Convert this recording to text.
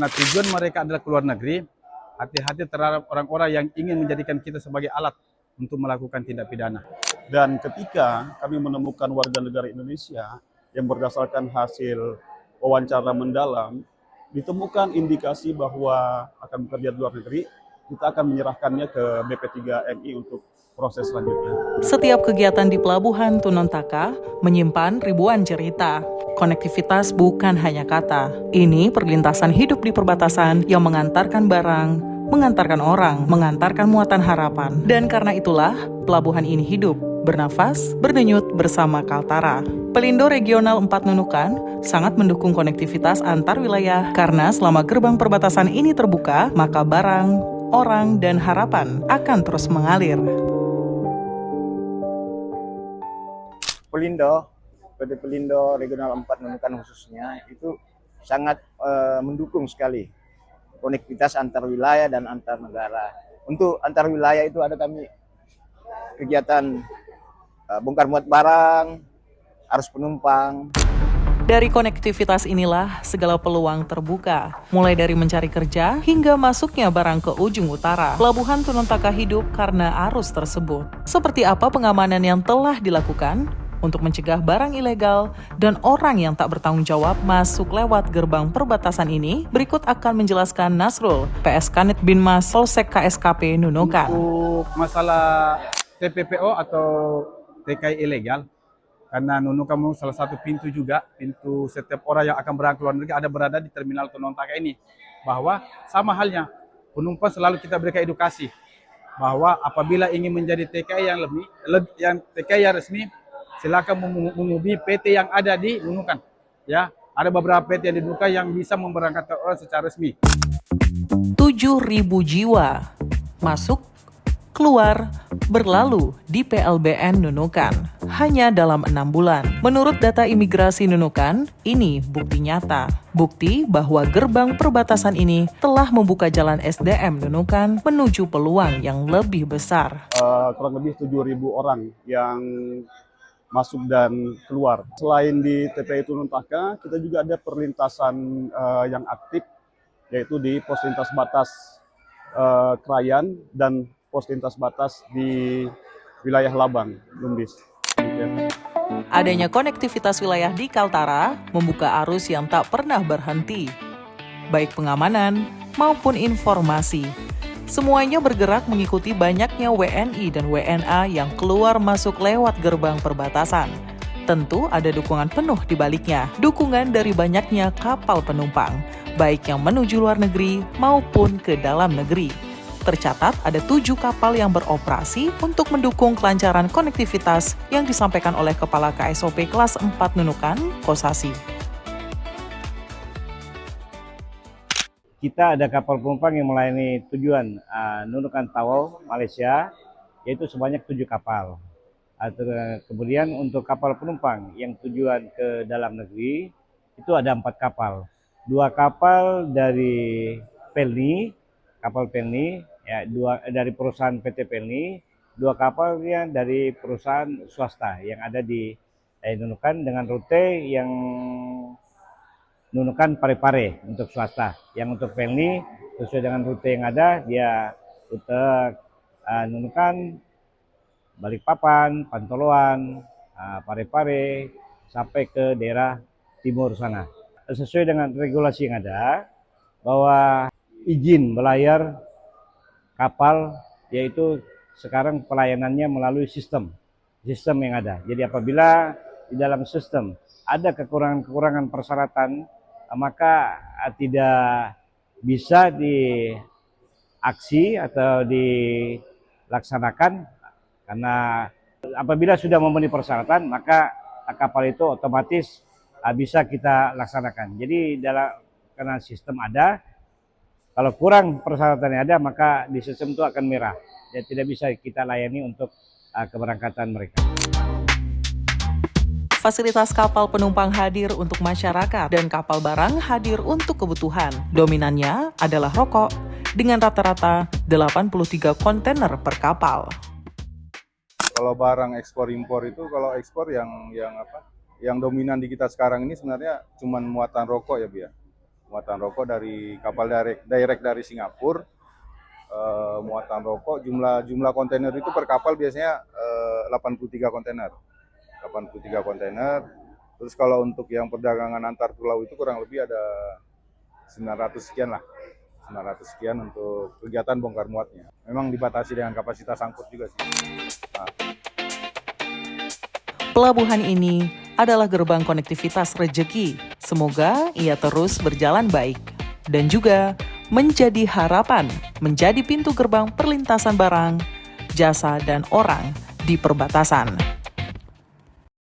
Nah, tujuan mereka adalah keluar negeri, hati-hati terhadap orang-orang yang ingin menjadikan kita sebagai alat untuk melakukan tindak pidana. Dan ketika kami menemukan warga negara Indonesia yang berdasarkan hasil wawancara mendalam, ditemukan indikasi bahwa akan bekerja di luar negeri, kita akan menyerahkannya ke BP3MI untuk proses selanjutnya. Setiap kegiatan di Pelabuhan Tunontaka menyimpan ribuan cerita. Konektivitas bukan hanya kata. Ini perlintasan hidup di perbatasan yang mengantarkan barang, mengantarkan orang, mengantarkan muatan harapan. Dan karena itulah, pelabuhan ini hidup, bernafas, berdenyut bersama Kaltara. Pelindo Regional 4 Nunukan sangat mendukung konektivitas antar wilayah karena selama gerbang perbatasan ini terbuka, maka barang, orang, dan harapan akan terus mengalir. Pelindo, PT Pelindo Regional 4 Nunukan khususnya itu sangat mendukung sekali konektivitas antar wilayah dan antar negara. Untuk antar wilayah itu ada kami kegiatan bongkar muat barang, arus penumpang. Dari konektivitas inilah segala peluang terbuka, mulai dari mencari kerja hingga masuknya barang ke ujung utara. Pelabuhan Tunontaka hidup karena arus tersebut. Seperti apa pengamanan yang telah dilakukan untuk mencegah barang ilegal dan orang yang tak bertanggung jawab masuk lewat gerbang perbatasan ini? Berikut akan menjelaskan Nasrul, PS Kanit Binmas Polsek KSKP Nunukan. Untuk masalah TPPO atau TKI ilegal, karena Nunukan salah satu pintu juga, pintu setiap orang yang akan berangkat luar negeri ada berada di terminal Tunontaka ini. Bahwa sama halnya, penumpang selalu kita berikan edukasi bahwa apabila ingin menjadi TKI yang TKI yang resmi, silakan menghubungi PT yang ada di Nunukan. Ya, ada beberapa PT yang di Nunukan yang bisa memberangkatkan orang secara resmi. 7.000 jiwa masuk, keluar, berlalu di PLBN Nunukan hanya dalam 6 bulan. Menurut data imigrasi Nunukan, ini bukti nyata. Bukti bahwa gerbang perbatasan ini telah membuka jalan SDM Nunukan menuju peluang yang lebih besar. Kurang lebih 7.000 orang yang masuk dan keluar. Selain di TPI Tunontaka, kita juga ada perlintasan yang aktif, yaitu di pos lintas batas Krayan dan pos lintas batas di wilayah Labang, Lumbis. Adanya konektivitas wilayah di Kaltara membuka arus yang tak pernah berhenti, baik pengamanan maupun informasi. Semuanya bergerak mengikuti banyaknya WNI dan WNA yang keluar masuk lewat gerbang perbatasan. Tentu ada dukungan penuh di baliknya, dukungan dari banyaknya kapal penumpang, baik yang menuju luar negeri maupun ke dalam negeri. Tercatat ada 7 kapal yang beroperasi untuk mendukung kelancaran konektivitas yang disampaikan oleh Kepala KSOP Kelas 4 Nunukan, Kosasi. Kita ada kapal penumpang yang melayani tujuan Nunukan Tawau, Malaysia, yaitu sebanyak 7 kapal. Kemudian untuk kapal penumpang yang tujuan ke dalam negeri, itu ada 4 kapal. 2 kapal dari Pelni, kapal Pelni, ya, 2 dari perusahaan PT Pelni, 2 kapal yang dari perusahaan swasta yang ada di Nunukan dengan rute yang Nunukan Parepare untuk swasta. Yang untuk Pelni sesuai dengan rute yang ada, dia rute Nunukan, Balikpapan, Pantoloan, Parepare sampai ke daerah timur sana. Sesuai dengan regulasi yang ada, bahwa izin berlayar kapal yaitu sekarang pelayanannya melalui sistem yang ada. Jadi apabila di dalam sistem ada kekurangan persyaratan, maka tidak bisa diaksi atau dilaksanakan, karena apabila sudah memenuhi persyaratan maka kapal itu otomatis bisa kita laksanakan. Jadi karena sistem ada, kalau kurang persyaratannya ada, maka di sistem itu akan merah dan tidak bisa kita layani untuk keberangkatan mereka. Fasilitas kapal penumpang hadir untuk masyarakat dan kapal barang hadir untuk kebutuhan. Dominannya adalah rokok dengan rata-rata 83 kontainer per kapal. Kalau barang ekspor impor itu, kalau ekspor yang dominan di kita sekarang ini sebenarnya cuma muatan rokok ya, Bu ya. muatan rokok dari kapal direct dari Singapura. Muatan rokok jumlah kontainer itu per kapal biasanya 83 kontainer. 83 kontainer. Terus kalau untuk yang perdagangan antar pulau itu kurang lebih ada 900 sekian lah. 900 sekian untuk kegiatan bongkar muatnya. Memang dibatasi dengan kapasitas angkut juga sih. Pelabuhan ini adalah gerbang konektivitas rejeki. Semoga ia terus berjalan baik dan juga menjadi harapan, menjadi pintu gerbang perlintasan barang, jasa, dan orang di perbatasan.